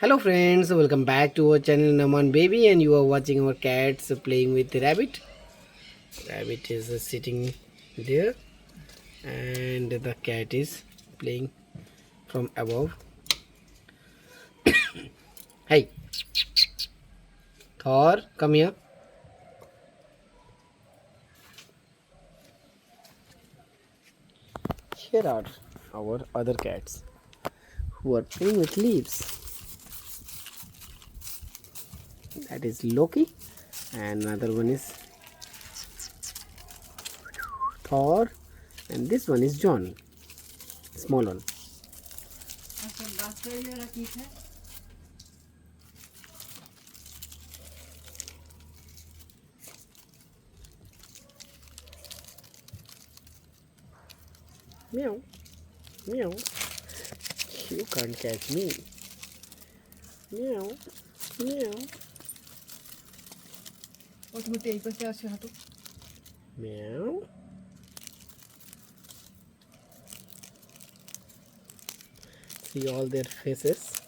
Hello friends, welcome back to our channel Naman Baby, and you are watching our cats playing with the rabbit. Rabbit is sitting there and the cat is playing from above. Hey, Thor, come here. Here are our other cats who are playing with leaves. That is Loki, and another one is Thor, and this one is John, small one. Meow, meow. You can't catch me. Meow, meow, meow. See all their faces.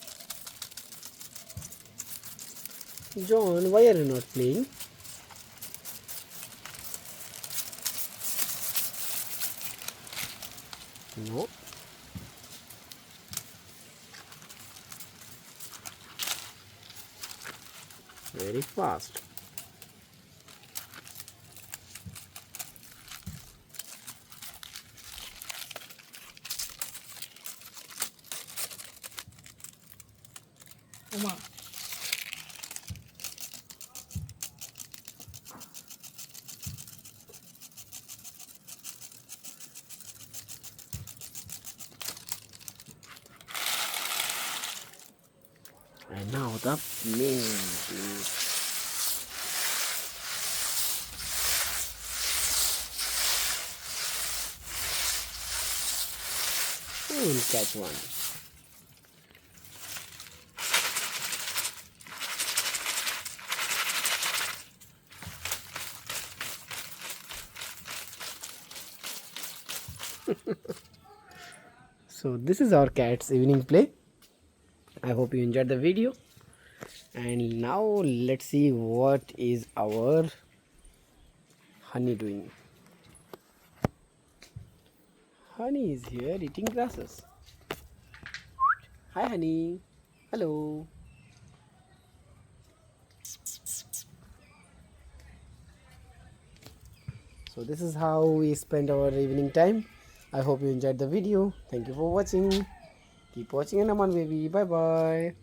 John, why are you not playing? No. Very fast. Uma. And now the main dish. Who will catch one? So this is our cat's evening play. I hope you enjoyed the video. And now let's see what is our honey doing. Honey is here eating grasses. Hi honey. Hello. So this is how we spend our evening time. I hope you enjoyed the video. Thank you for watching. Keep watching Andaman Baby. Bye bye.